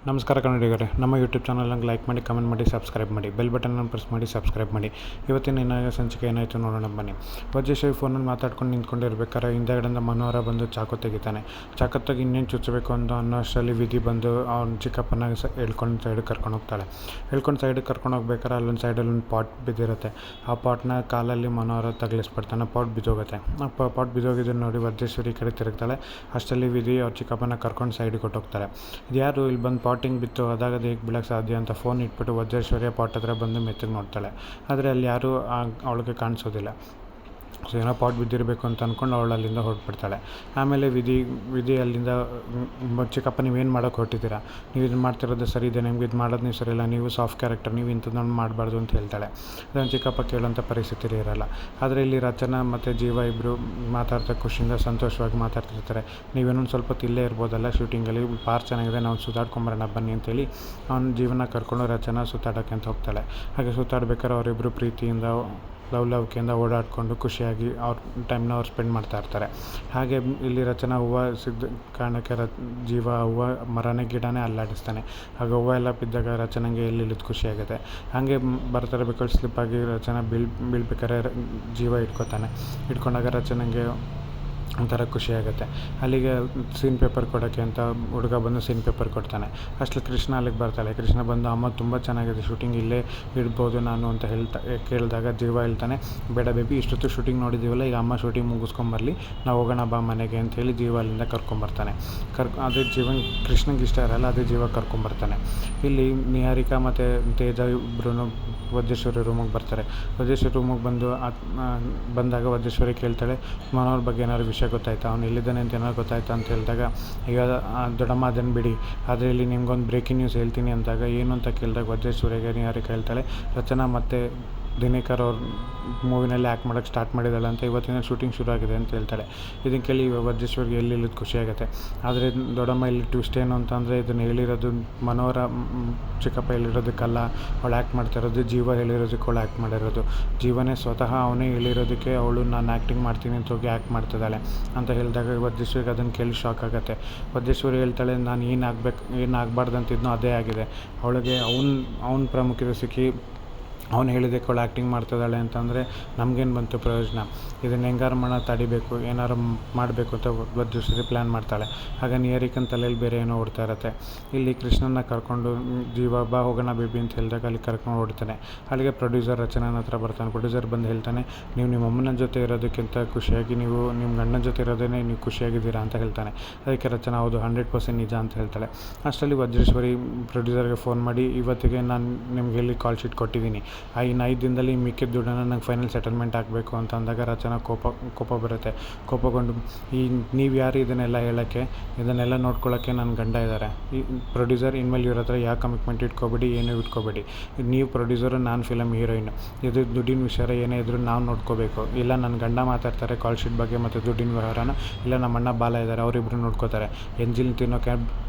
ನಮಸ್ಕಾರ ಕನ್ನಡಿಗರೇ, ನಮ್ಮ ಯೂಟ್ಯೂಬ್ ಚಾನಲ್ಗೆ ಲೈಕ್ ಮಾಡಿ, ಕಮೆಂಟ್ ಮಾಡಿ, ಸಬ್ಸ್ಕ್ರೈಬ್ ಮಾಡಿ, ಬೆಲ್ ಬಟನನ್ನು ಪ್ರೆಸ್ ಮಾಡಿ ಸಬ್ಸ್ಕ್ರೈಬ್ ಮಾಡಿ. ಇವತ್ತಿನ ಸಂಚಿಕೆ ಏನಾಯಿತು ನೋಡೋಣ ಬನ್ನಿ. ವಜ್ರೇಶ್ವರಿ ಫೋನಲ್ಲಿ ಮಾತಾಡ್ಕೊಂಡು ನಿಂತ್ಕೊಂಡಿರ್ಬೇಕಾದ್ರೆ ಹಿಂದೆಗಡೆಯಿಂದ ಮನೋಹರ ಬಂದು ಚಾಕು ತೆಗಿತಾನೆ. ಚಾಕು ತೆಗಿ ಇನ್ನೇನು ಚುಚ್ಚಬೇಕು ಅನ್ನೋ ಅಷ್ಟರಲ್ಲಿ ವಿಧಿ ಬಂದು ಅವ್ನ ಚಿಕ್ಕಪ್ಪನ ಹೇಳ್ಕೊಂಡು ಸೈಡಿಗೆ ಕರ್ಕೊಂಡು ಹೋಗ್ತಾಳೆ. ಸೈಡಿಗೆ ಕರ್ಕೊಂಡು ಹೋಗ್ಬೇಕಾದ್ರೆ ಅಲ್ಲೊಂದು ಸೈಡಲ್ಲಿ ಒಂದು ಪಾಟ್ ಬಿದ್ದಿರುತ್ತೆ. ಆ ಪಾಟ್ನ ಕಾಲಲ್ಲಿ ಮನೋಹರ ತಗಲಿಸ್ಬಿಡ್ತಾನೆ. ಪಾಟ್ ಬಿದ್ದೋಗುತ್ತೆ. ಪಾಟ್ ಬಿದ್ದೋಗಿದ್ದನ್ನು ನೋಡಿ ವಜ್ರೇಶ್ವರಿ ಕಡೆ ತಿರುಗ್ತಾಳೆ. ಅಷ್ಟರಲ್ಲಿ ವಿಧಿ ಅವ್ರ ಚಿಕ್ಕಪ್ಪನ ಕರ್ಕೊಂಡು ಸೈಡಿಗೆ ಕೊಟ್ಟೋಗ್ತಾಳೆ. ಇದ್ಯಾರು ಇಲ್ಲಿ ಬಂದು ಪಾಟಿಂಗ್ ಬಿತ್ತು, ಅದಾಗ ಅದು ಹೇಗೆ ಬೀಳಕ್ಕೆ ಸಾಧ್ಯ ಅಂತ ಫೋನ್ ಇಟ್ಬಿಟ್ಟು ವಜ್ರೇಶ್ವರಿಯ ಪಾಟ್ ಹತ್ರ ಬಂದು ಮೆತ್ತಗೆ ನೋಡ್ತಾಳೆ. ಆದರೆ ಅಲ್ಲಿ ಯಾರೂ ಅವಳಿಗೆ ಕಾಣಿಸೋದಿಲ್ಲ. ಸೊ ಏನೋ ಪಾಟ್ ಬಿದ್ದಿರಬೇಕು ಅಂತ ಅಂದ್ಕೊಂಡು ಅವಳು ಅಲ್ಲಿಂದ ಹೊರಟ್ಬಿಡ್ತಾಳೆ. ಆಮೇಲೆ ವಿಧಿ ಅಲ್ಲಿಂದ ಚಿಕ್ಕಪ್ಪ ನೀವೇನು ಮಾಡೋಕ್ಕೆ ಹೊರಟಿದ್ದೀರಾ, ನೀವು ಇದು ಮಾಡ್ತಿರೋದು ಸರಿ ಇದೆ, ನಿಮ್ಗೆ ಇದು ಮಾಡೋದು ನೀವು ಸರಿ ಇಲ್ಲ, ನೀವು ಸಾಫ್ಟ್ ಕ್ಯಾರೆಕ್ಟರ್, ನೀವು ಇಂಥದ್ದನ್ನು ಮಾಡಬಾರ್ದು ಅಂತ ಹೇಳ್ತಾಳೆ. ಅದನ್ನು ಚಿಕ್ಕಪ್ಪ ಕೇಳೋಂಥ ಪರಿಸ್ಥಿತಿ ಇರಲ್ಲ. ಆದರೆ ಇಲ್ಲಿ ರಚನಾ ಮತ್ತು ಜೀವ ಇಬ್ಬರು ಮಾತಾಡ್ತಾ ಖುಷಿಯಿಂದ ಸಂತೋಷವಾಗಿ ಮಾತಾಡ್ತಿರ್ತಾರೆ. ನೀವೇನೊಂದು ಸ್ವಲ್ಪ ಇಲ್ಲೇ ಇರ್ಬೋದಲ್ಲ ಶೂಟಿಂಗಲ್ಲಿ, ಪಾರ್ಕ್ ಚೆನ್ನಾಗಿದೆ, ನಾವು ಸುತ್ತಾಡ್ಕೊಂಬರೋಣ ಬನ್ನಿ ಅಂತೇಳಿ ಅವನ ಜೀವನ ಕರ್ಕೊಂಡು ರಚನಾ ಸುತ್ತಾಡೋಕ್ಕೆ ಅಂತ ಹೋಗ್ತಾಳೆ. ಹಾಗೆ ಸುತ್ತಾಡ್ಬೇಕಾದ್ರೆ ಅವರಿಬ್ಬರು ಪ್ರೀತಿಯಿಂದ ಲವ್ಕೆಯಿಂದ ಓಡಾಡಿಕೊಂಡು ಖುಷಿಯಾಗಿ ಅವ್ರ ಟೈಮ್ನ ಅವ್ರು ಸ್ಪೆಂಡ್ ಮಾಡ್ತಾ ಇರ್ತಾರೆ. ಹಾಗೆ ಇಲ್ಲಿ ರಚನಾ ಹೂವು ಸಿಗ್ದ ಕಾರಣಕ್ಕೆ ಜೀವ ಹೂವು ಮರನೇ ಗಿಡನೇ ಅಲ್ಲಾಡಿಸ್ತಾನೆ. ಆಗ ಹೂವು ಎಲ್ಲ ಬಿದ್ದಾಗ ರಚನೆಗೆ ಎಲ್ಲಿದ್ದು ಖುಷಿಯಾಗುತ್ತೆ. ಹಾಗೆ ಬರ್ತಿರ್ಬೇಕಾದ್ರೆ ಸ್ಲಿಪ್ಪಾಗಿ ರಚನಾ ಬೀಳ್ಬೇಕಾದ್ರೆ ಜೀವ ಇಟ್ಕೊಂಡಾಗ ರಚನೆಗೆ ಒಂಥರ ಖುಷಿಯಾಗುತ್ತೆ. ಅಲ್ಲಿಗೆ ಸೀನ್ ಪೇಪರ್ ಕೊಡೋಕ್ಕೆ ಅಂತ ಹುಡುಗ ಬಂದು ಸೀನ್ ಪೇಪರ್ ಕೊಡ್ತಾನೆ. ಅಷ್ಟರಲ್ಲಿ ಕೃಷ್ಣ ಅಲ್ಲಿಗೆ ಬರ್ತಾಳೆ. ಕೃಷ್ಣ ಬಂದು ಅಮ್ಮ ತುಂಬ ಚೆನ್ನಾಗಿದೆ ಶೂಟಿಂಗ್, ಇಲ್ಲೇ ಇಡ್ಬೋದು ನಾನು ಅಂತ ಕೇಳಿದಾಗ ಜೀವ ಹೇಳ್ತಾನೆ, ಬೇಡ ಬೇಬಿ, ಇಷ್ಟೊತ್ತು ಶೂಟಿಂಗ್ ನೋಡಿದ್ದೀವಲ್ಲ, ಈಗ ಅಮ್ಮ ಶೂಟಿಂಗ್ ಮುಗಿಸ್ಕೊಂಬರಲಿ, ನಾವು ಹೋಗೋಣ ಬಾ ಮನೆಗೆ ಅಂತ ಹೇಳಿ ಜೀವ ಅಲ್ಲಿಂದ ಕರ್ಕೊಂಬರ್ತಾನೆ. ಅದೇ ಕೃಷ್ಣಂಗೆ ಇಷ್ಟ ಇರಲ್ಲ, ಅದೇ ಜೀವ ಕರ್ಕೊಂಬರ್ತಾನೆ. ಇಲ್ಲಿ ನಿಹಾರಿಕಾ ಮತ್ತು ತೇಜ ಇಬ್ಬರೂ ವಜ್ರೇಶ್ವರಿ ರೂಮಿಗೆ ಬರ್ತಾರೆ. ವಜ್ರೇಶ್ವರಿ ರೂಮಿಗೆ ಬಂದಾಗ ವಜ್ರೇಶ್ವರಿ ಕೇಳ್ತಾಳೆ, ಮನೋಹರ್ ಬಗ್ಗೆ ಏನಾದ್ರು ವಿಷಯ ಗೊತ್ತಾಯ್ತಾ, ಅವ್ನು ಎಲ್ಲಿದ್ದಾನೆ ಅಂತ ಏನಾದ್ರು ಗೊತ್ತಾಯ್ತಾ ಅಂತ ಹೇಳಿದಾಗ, ಈಗ ದೊಡ್ಡಮ್ಮ ಅದನ್ನು ಬಿಡಿ, ಆದರೆ ಇಲ್ಲಿ ನಿಮ್ಗೊಂದು ಬ್ರೇಕಿಂಗ್ ನ್ಯೂಸ್ ಹೇಳ್ತೀನಿ ಅಂದಾಗ ಏನು ಅಂತ ಕೇಳಿದಾಗ ವಜ್ರೇಶ್ವರಿಗೆ ನಿಹಾರಿಕಾ ಹೇಳ್ತಾಳೆ, ರಚನಾ ಮತ್ತೆ ದಿನೇಕರ್ ಅವ್ರ ಮೂವಿನಲ್ಲಿ ಆ್ಯಕ್ಟ್ ಮಾಡೋಕ್ಕೆ ಸ್ಟಾರ್ಟ್ ಮಾಡಿದ್ದಾಳೆ ಅಂತ, ಇವತ್ತಿನ ಶೂಟಿಂಗ್ ಶುರು ಆಗಿದೆ ಅಂತ ಹೇಳ್ತಾಳೆ. ಇದನ್ನು ಕೇಳಿ ವಜ್ರೇಶ್ವರಿಗೆ ಎಲ್ಲಿಲ್ಲದ ಖುಷಿಯಾಗುತ್ತೆ. ಆದರೆ ದೊಡ್ಡಮ್ಮ ಇಲ್ಲಿ ಟ್ವಿಸ್ಟ್ ಏನು ಅಂತಂದರೆ, ಇದನ್ನು ಹೇಳಿರೋದು ಮನೋಹರ ಚಿಕ್ಕಪ್ಪ ಹೇಳಿರೋದಕ್ಕಲ್ಲ, ಅವಳು ಆ್ಯಕ್ಟ್ ಮಾಡ್ತಾ ಇರೋದು ಜೀವ ಹೇಳಿರೋದಕ್ಕೆ ಅವಳು ಆ್ಯಕ್ಟ್ ಮಾಡಿರೋದು. ಜೀವನೇ ಸ್ವತಃ ಅವನೇ ಹೇಳಿರೋದಕ್ಕೆ ಅವಳು ನಾನು ಆ್ಯಕ್ಟಿಂಗ್ ಮಾಡ್ತೀನಿ ಅಂತ ಹೋಗಿ ಆ್ಯಕ್ಟ್ ಮಾಡ್ತಿದ್ದಾಳೆ ಅಂತ ಹೇಳಿದಾಗ ವಜ್ರೇಶ್ವರಿಗೆ ಅದನ್ನು ಕೇಳಿ ಶಾಕ್ ಆಗುತ್ತೆ. ವಜ್ರೇಶ್ವರಿ ಹೇಳ್ತಾಳೆ, ನಾನು ಏನು ಆಗಬಾರ್ದು ಅಂತಿದ್ನೋ ಅದೇ ಆಗಿದೆ. ಅವಳಿಗೆ ಅವ್ನ ಪ್ರಾಮುಖ್ಯತೆ ಸಿಕ್ಕಿ ಅವನು ಹೇಳಿದ್ದಕ್ಕೆ ಅವಳು ಆ್ಯಕ್ಟಿಂಗ್ ಮಾಡ್ತಿದ್ದಾಳೆ ಅಂತಂದರೆ ನಮಗೇನು ಬಂತು ಪ್ರಯೋಜನ. ಇದನ್ನು ಹೆಂಗಾರು ತಡಿಬೇಕು, ಏನಾರು ಮಾಡಬೇಕು ಅಂತ ವಜ್ರೇಶ್ವರಿ ಪ್ಲ್ಯಾನ್ ಮಾಡ್ತಾಳೆ. ಆಗ ನಿಹಾರಿಕನ ತಲೆಯಲ್ಲಿ ಬೇರೆ ಏನೋ ಓಡ್ತಾ ಇರುತ್ತೆ. ಇಲ್ಲಿ ಕೃಷ್ಣನ ಕರ್ಕೊಂಡು ಜೀವ ಬಾ ಹೋಗೋಣ ಬೇಬಿ ಅಂತ ಹೇಳಿದಾಗ ಅಲ್ಲಿ ಕರ್ಕೊಂಡು ಓಡ್ತಾನೆ. ಅಲ್ಲಿಗೆ ಪ್ರೊಡ್ಯೂಸರ್ ರಚನನ ಹತ್ರ ಬರ್ತಾನೆ. ಪ್ರೊಡ್ಯೂಸರ್ ಬಂದು ಹೇಳ್ತಾನೆ, ನೀವು ನಿಮ್ಮ ಅಮ್ಮನ ಜೊತೆ ಇರೋದಕ್ಕಿಂತ ಖುಷಿಯಾಗಿ ನೀವು ನಿಮ್ಮ ಗಂಡನ ಜೊತೆ ಇರೋದೇ ನೀವು ಖುಷಿಯಾಗಿದ್ದೀರಾ ಅಂತ ಹೇಳ್ತಾನೆ. ಅದಕ್ಕೆ ರಚನಾ ಹೌದು 100% ನಿಜ ಅಂತ ಹೇಳ್ತಾಳೆ. ಅಷ್ಟರಲ್ಲಿ ವಜ್ರೇಶ್ವರಿ ಪ್ರೊಡ್ಯೂಸರ್ಗೆ ಫೋನ್ ಮಾಡಿ, ಇವತ್ತಿಗೆ ನಾನು ನಿಮ್ಗೆ ಹೇಳಿ ಕಾಲ್ ಶೀಟ್ ಕೊಟ್ಟಿದ್ದೀನಿ, ಇನ್ನು 5 ದಿನದಲ್ಲಿ ಮಿಕ್ಕಿದ ದುಡ್ಡನ್ನು ನಂಗೆ ಫೈನಲ್ ಸೆಟಲ್ಮೆಂಟ್ ಆಗಬೇಕು ಅಂತ ಅಂದಾಗ ರಚನಾ ಕೋಪ ಬರುತ್ತೆ. ಕೋಪಗೊಂಡು, ನೀವು ಯಾರು ಇದನ್ನೆಲ್ಲ ಹೇಳೋಕ್ಕೆ, ಇದನ್ನೆಲ್ಲ ನೋಡ್ಕೊಳ್ಳೋಕ್ಕೆ ನನ್ನ ಗಂಡ ಇದ್ದಾರೆ. ಈ ಪ್ರೊಡ್ಯೂಸರ್ ಇನ್ಮೇಲೆ ಇವ್ರ ಹತ್ರ ಯಾವ ಕಮಿಟ್ಮೆಂಟ್ ಇಟ್ಕೋಬೇಡಿ, ಏನೂ ಇಟ್ಕೋಬೇಡಿ. ನೀವು ಪ್ರೊಡ್ಯೂಸರು, ನಾನು ಫಿಲಮ್ ಹೀರೋಯಿನು. ಇದು ದುಡ್ಡಿನ ವಿಚಾರ ಏನೇ ಇದ್ರೂ ನಾವು ನೋಡ್ಕೋಬೇಕು. ಇಲ್ಲ ನನ್ನ ಗಂಡ ಮಾತಾಡ್ತಾರೆ ಕಾಲ್ ಶೀಟ್ ಬಗ್ಗೆ ಮತ್ತು ದುಡ್ಡಿನ ವ್ಯವಹಾರನ, ಇಲ್ಲ ನಮ್ಮ ಅಣ್ಣ ಬಾಲ ಇದ್ದಾರೆ, ಅವರಿಬ್ಬರು ನೋಡ್ಕೋತಾರೆ. ಎಂಜಿಲ್ ತಿನ್ನೋಕ್ಕೆ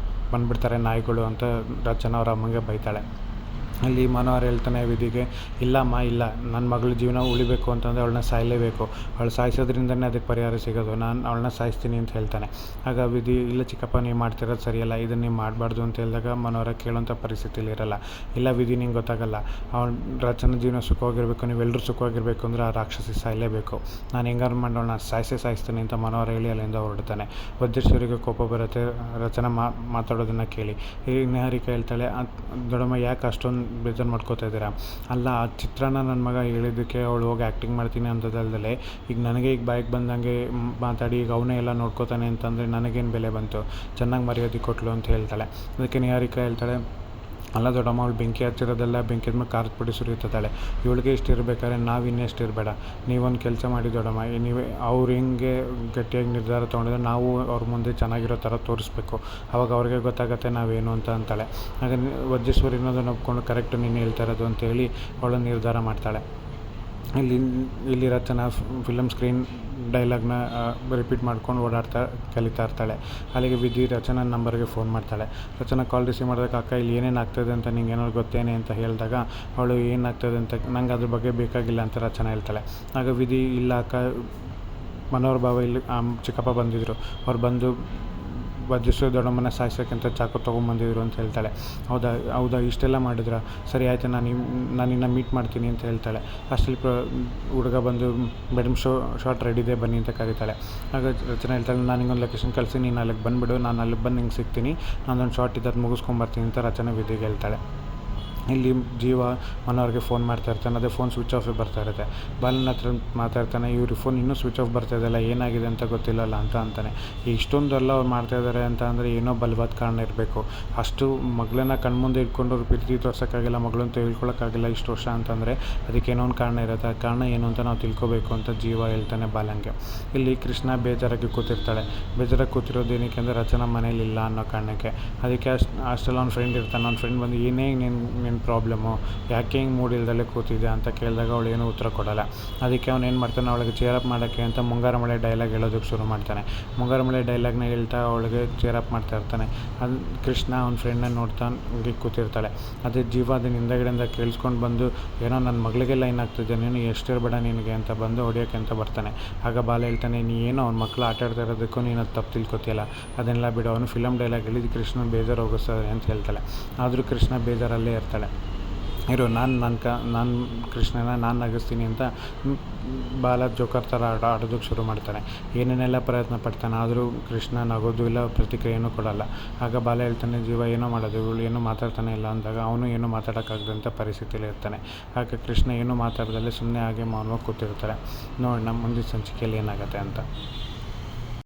ಬಂದುಬಿಡ್ತಾರೆ ನಾಯಿಗಳು ಅಂತ ರಚನಾ ಅವ್ರ ಅಮ್ಮಂಗೆ ಬೈತಾಳೆ. ಅಲ್ಲಿ ಮನೋಹರ್ ಹೇಳ್ತಾನೆ ವಿಧಿಗೆ, ಇಲ್ಲಮ್ಮ ಇಲ್ಲ, ನನ್ನ ಮಗಳ ಜೀವನ ಉಳಿಬೇಕು ಅಂತಂದರೆ ಅವಳನ್ನ ಸಾಯಲೇಬೇಕು, ಅವಳು ಸಾಯಿಸೋದ್ರಿಂದನೇ ಅದಕ್ಕೆ ಪರಿಹಾರ ಸಿಗೋದು, ನಾನು ಅವಳನ್ನ ಸಾಯಿಸ್ತೀನಿ ಅಂತ ಹೇಳ್ತಾನೆ. ಆಗ ವಿಧಿ, ಇಲ್ಲ ಚಿಕ್ಕಪ್ಪ ನೀವು ಮಾಡ್ತಿರೋದು ಸರಿಯಲ್ಲ, ಇದನ್ನು ನೀವು ಮಾಡಬಾರ್ದು ಅಂತ ಹೇಳಿದಾಗ ಮನೋಹರ ಕೇಳೋಂಥ ಪರಿಸ್ಥಿತಿಯಲ್ಲಿ ಇರಲ್ಲ. ಇಲ್ಲ ವಿಧಿ, ನಿಂಗೆ ಗೊತ್ತಾಗಲ್ಲ, ಅವಳು ರಚನಾ ಜೀವನ ಸುಖವಾಗಿರಬೇಕು, ನೀವೆಲ್ಲರೂ ಸುಖವಾಗಿರಬೇಕು ಅಂದರೆ ಆ ರಾಕ್ಷಸಿ ಸಾಯಲೇಬೇಕು, ನಾನು ಹೆಂಗಾರು ಮಾಡೋಣ ಸಾಯಿಸ್ತೀನಿ ಅಂತ ಮನೋಹರ ಹೇಳಿ ಅಲ್ಲಿಂದ ಹೊರಡ್ತಾನೆ. ವಜ್ರೇಶ್ವರಿಗೆ ಕೋಪ ಬರುತ್ತೆ ರಚನಾ ಮಾತಾಡೋದನ್ನು ಕೇಳಿ. ಈ ನಿಹಾರಿಕಾ ಹೇಳ್ತಾಳೆ, ದೊಡ್ಡಮ್ಮ ಯಾಕೆ ಅಷ್ಟೊಂದು ಬೇಜಾರು ಮಾಡ್ಕೋತಾ ಇದ್ದೀರಾ, ಅಲ್ಲ ಆ ಚಿತ್ರನ ನನ್ನ ಮಗ ಹೇಳಿದ್ದಕ್ಕೆ ಅವಳು ಹೋಗಿ ಆ್ಯಕ್ಟಿಂಗ್ ಮಾಡ್ತೀನಿ ಅಂತದಲ್ಲದೆ ಈಗ ನನಗೆ ಈಗ ಬಾಯಿಗೆ ಬಂದಂಗೆ ಮಾತಾಡಿ ಈಗ ಅವನೇ ಎಲ್ಲ ನೋಡ್ಕೋತಾನೆ ಅಂತಂದರೆ ನನಗೇನು ಬೆಲೆ ಬಂತು, ಚೆನ್ನಾಗಿ ಮರ್ಯಾದೆ ಕೊಟ್ಲು ಅಂತ ಹೇಳ್ತಾಳೆ. ಅದಕ್ಕೆ ನಿಹಾರಿಕಾ ಹೇಳ್ತಾಳೆ, ಅಲ್ಲ ದೊಡ್ಡಮ್ಮ, ಅವಳು ಬೆಂಕಿ ಹಚ್ಚಿರೋದೆಲ್ಲ ಬೆಂಕಿದ ಮೇಲೆ ಖಾರದ ಪುಡಿ ಸುರಿಯುತ್ತದಾಳೆ, ಇವಳಿಗೆ ಇಷ್ಟು ಇರಬೇಕಾದ್ರೆ ನಾವು ಇನ್ನೆಷ್ಟು ಇರಬೇಡ. ನೀವೊಂದು ಕೆಲಸ ಮಾಡಿ ದೊಡ್ಡಮ್ಮ, ನೀವೇ ಅವ್ರು ಹೆಂಗೆ ಗಟ್ಟಿಯಾಗಿ ನಿರ್ಧಾರ ತೊಗೊಂಡಿದ್ರೆ ನಾವು ಅವ್ರ ಮುಂದೆ ಚೆನ್ನಾಗಿರೋ ಥರ ತೋರಿಸ್ಬೇಕು, ಅವಾಗ ಅವ್ರಿಗೆ ಗೊತ್ತಾಗುತ್ತೆ ನಾವೇನು ಅಂತ ಅಂತಾಳೆ. ಆಗ ವಜ್ರೇಶ್ವರಿ ಅನ್ನೋದನ್ನು ಒಪ್ಕೊಂಡು ಕರೆಕ್ಟು ನೀನು ಹೇಳ್ತಾ ಇರೋದು ಅಂತೇಳಿ ಅವಳು ನಿರ್ಧಾರ ಮಾಡ್ತಾಳೆ. ಇಲ್ಲಿ ರಚನಾ ಫಿಲಮ್ ಸ್ಕ್ರೀನ್ ಡೈಲಾಗ್ನ ರಿಪೀಟ್ ಮಾಡ್ಕೊಂಡು ಕಲಿತಾ ಇರ್ತಾಳೆ. ಅಲ್ಲಿಗೆ ವಿಧಿ ರಚನಾ ನಂಬರ್ಗೆ ಫೋನ್ ಮಾಡ್ತಾಳೆ. ರಚನಾ ಕಾಲ್ ರಿಸೀವ್ ಮಾಡಿದಾಗ, ಅಕ್ಕ ಇಲ್ಲಿ ಏನೇನು ಆಗ್ತದೆ ಅಂತ ನಿಂಗೆ ಏನಾದ್ರು ಗೊತ್ತೇನೆ ಅಂತ ಹೇಳಿದಾಗ ಅವಳು ಏನಾಗ್ತದೆ ಅಂತ ನಂಗೆ ಅದ್ರ ಬಗ್ಗೆ ಬೇಕಾಗಿಲ್ಲ ಅಂತ ರಚನಾ ಹೇಳ್ತಾಳೆ. ಆಗ ವಿಧಿ, ಇಲ್ಲ ಅಕ್ಕ, ಮನೋಹರ್ ಬಾವ ಇಲ್ಲಿ ಚಿಕ್ಕಪ್ಪ ಬಂದಿದ್ದರು, ಅವ್ರು ಬಂದು ವಜ್ರೇಶ್ವರಿ ದೊಡ್ಡಮ್ಮನ ಸಾಯಿಸೋಕ್ಕಿಂತ ಚಾಕು ತೊಗೊಂಬಂದಿದ್ರು ಅಂತ ಹೇಳ್ತಾಳೆ. ಹೌದಾ ಹೌದಾ ಇಷ್ಟೆಲ್ಲ ಮಾಡಿದ್ರ, ಸರಿ ಆಯಿತು ನಾನು ನಿನ್ನ ಮೀಟ್ ಮಾಡ್ತೀನಿ ಅಂತ ಹೇಳ್ತಾಳೆ. ಅಷ್ಟರಲ್ಲಿ ಹುಡುಗ ಬಂದು ಮೇಡಮ್ ಶಾರ್ಟ್ ರೆಡಿ ಇದೆ ಬನ್ನಿ ಅಂತ ಕರೀತಾಳೆ. ಆಗ ರಚನೆ ಹೇಳ್ತಾಳೆ, ನಾನು ಹಿಂಗೊಂದು ಲೊಕೇಶನ್ ಕಳಿಸಿ ನೀನು ಅಲ್ಲಿಗೆ ಬಂದುಬಿಡು, ನಾನು ಅಲ್ಲಿಗೆ ಬಂದು ನಿಂಗೆ ಸಿಗ್ತೀನಿ, ನಾನೊಂದು ಶಾರ್ಟ್ ಇದ್ದು ಮುಗಿಸ್ಕೊಂಬರ್ತೀನಿ ಅಂತ ರಚನೆ ವಿಧಿಗೆ ಹೇಳ್ತಾಳೆ. ಇಲ್ಲಿ ಜೀವ ಮನೋವ್ರಿಗೆ ಫೋನ್ ಮಾಡ್ತಾಯಿರ್ತಾನೆ. ಅದೇ ಫೋನ್ ಸ್ವಿಚ್ ಆಫ್ ಬರ್ತಾ ಇರುತ್ತೆ. ಬಾಲನ ಹತ್ರ ಮಾತಾಡ್ತಾನೆ, ಇವ್ರಿಗೆ ಫೋನ್ ಇನ್ನೂ ಸ್ವಿಚ್ ಆಫ್ ಬರ್ತಾ ಇದೆಯಲ್ಲ, ಏನಾಗಿದೆ ಅಂತ ಗೊತ್ತಿಲ್ಲಲ್ಲ ಅಂತ ಅಂತಾನೆ. ಇಷ್ಟೊಂದೆಲ್ಲ ಅವ್ರು ಮಾಡ್ತಾಯಿದ್ದಾರೆ ಅಂತ ಅಂದರೆ ಏನೋ ಬಲವಾದ ಕಾರಣ ಇರಬೇಕು. ಅಷ್ಟು ಮಗಳನ್ನ ಕಣ್ಮುಂದೆ ಇಟ್ಕೊಂಡು ಅವ್ರು ಪ್ರೀತಿ ತೋರ್ಸೋಕ್ಕಾಗಿಲ್ಲ, ಮಗಳಂತೂ ಹೇಳ್ಕೊಳಕ್ಕಾಗಿಲ್ಲ ಇಷ್ಟು ವರ್ಷ ಅಂತಂದರೆ ಅದಕ್ಕೇನೋ ಒಂದು ಕಾರಣ ಇರುತ್ತೆ. ಆ ಕಾರಣ ಏನು ಅಂತ ನಾವು ತಿಳ್ಕೊಬೇಕು ಅಂತ ಜೀವ ಹೇಳ್ತಾನೆ ಬಾಲಂಗೆ. ಇಲ್ಲಿ ಕೃಷ್ಣ ಬೇಜಾರಾಗಿ ಕೂತಿರ್ತಾಳೆ. ಬೇಜಾರಾಗಿ ಕೂತಿರೋದೇನಕ್ಕೆ ಅಂದರೆ ರಚನಾ ಮನೇಲಿ ಇಲ್ಲ ಅನ್ನೋ ಕಾರಣಕ್ಕೆ. ಅದಕ್ಕೆ ಅಷ್ಟೆಲ್ಲ ಅವ್ನ ಫ್ರೆಂಡ್ ಇರ್ತಾನೆ. ಅವ್ನ ಫ್ರೆಂಡ್ ಬಂದು ಏನೇ ನೀನು ಪ್ರಾಬ್ಲಮ್ಮು, ಯಾಕೆ ಹಿಂಗೆ ಮೂಡಿಲ್ದಲ್ಲೇ ಕೂತಿದ್ದೆ ಅಂತ ಕೇಳಿದಾಗ ಅವಳು ಏನೂ ಉತ್ತರ ಕೊಡೋಲ್ಲ. ಅದಕ್ಕೆ ಅವನು ಏನು ಮಾಡ್ತಾನೆ, ಅವಳಿಗೆ ಚೇರಪ್ ಮಾಡೋಕ್ಕೆ ಅಂತ ಮುಂಗಾರು ಮಳೆ ಡೈಲಾಗ್ ಹೇಳೋದಕ್ಕೆ ಶುರು ಮಾಡ್ತಾನೆ. ಮುಂಗಾರು ಮಳೆ ಡೈಲಾಗ್ನ ಹೇಳ್ತಾ ಅವಳಿಗೆ ಚೇರಪ್ ಮಾಡ್ತಾ ಇರ್ತಾನೆ. ಅದು ಕೃಷ್ಣ ಅವ್ನ ಫ್ರೆಂಡ್ನ ನೋಡ್ತಾ ಹಂಗೆ ಕೂತಿರ್ತಾಳೆ. ಅದೇ ಜೀವ ಅದನ್ನ ಹಿಂದಗಡೆಯಿಂದ ಕೇಳಿಸ್ಕೊಂಡು ಬಂದು ಏನೋ ನನ್ನ ಮಗಳಿಗೆಲ್ಲ ಏನಾಗ್ತಿದೆ, ನೀನು ಎಷ್ಟಿರಬೇಡ ನಿನಗೆ ಅಂತ ಬಂದು ಹೊಡಿಯೋಕ್ಕೆ ಅಂತ ಬರ್ತಾನೆ. ಆಗ ಬಾಲ ಹೇಳ್ತಾನೆ, ನೀ ಏನೋ ಅವ್ನ ಮಕ್ಕಳು ಆಟ ಆಡ್ತಾ ಇರೋದಕ್ಕೂ ನೀನು ಅದು ತಪ್ಪು ತಿಳ್ಕೊತಿಯಲ್ಲ, ಅದನ್ನೆಲ್ಲ ಬಿಡು, ಅವನು ಫಿಲಮ್ ಡೈಲಾಗ್ ಹೇಳಿದ್ದು ಕೃಷ್ಣ ಬೇಜಾರು ಹೋಗಿಸ್ತಾರೆ ಅಂತ ಹೇಳ್ತಾಳೆ. ಆದರೂ ಕೃಷ್ಣ ಬೇಜಾರಲ್ಲೇ ಇರ್ತಾಳೆ. ಇರು ನಾನು ಕೃಷ್ಣನ ನಾನು ನಗಿಸ್ತೀನಿ ಅಂತ ಬಾಲ ಜೋಕರ್ ಥರ ಆಡೋದಕ್ಕೆ ಶುರು ಮಾಡ್ತಾನೆ. ಏನೇನೆಲ್ಲ ಪ್ರಯತ್ನ ಪಡ್ತಾನೆ, ಆದರೂ ಕೃಷ್ಣ ನಗೋದು ಇಲ್ಲ, ಪ್ರತಿಕ್ರಿಯೆನೂ ಕೊಡೋಲ್ಲ. ಆಗ ಬಾಲ ಹೇಳ್ತಾನೆ, ಜೀವ ಏನೋ ಮಾಡೋದು, ಇವಳು ಏನೂ ಮಾತಾಡ್ತಾನೆ ಇಲ್ಲ ಅಂದಾಗ ಅವನು ಏನೂ ಮಾತಾಡೋಕ್ಕಾಗದಂಥ ಪರಿಸ್ಥಿತಿಯಲ್ಲಿ ಇರ್ತಾನೆ. ಆಗ ಕೃಷ್ಣ ಏನೂ ಮಾತಾಡ್ದಲ್ಲೇ ಸುಮ್ಮನೆ ಹಾಗೆ ಮೌನವಾಗಿ ಕೂತಿರ್ತಾರೆ. ನೋಡೋಣ ಮುಂದಿನ ಸಂಚಿಕೆಯಲ್ಲಿ ಏನಾಗುತ್ತೆ ಅಂತ.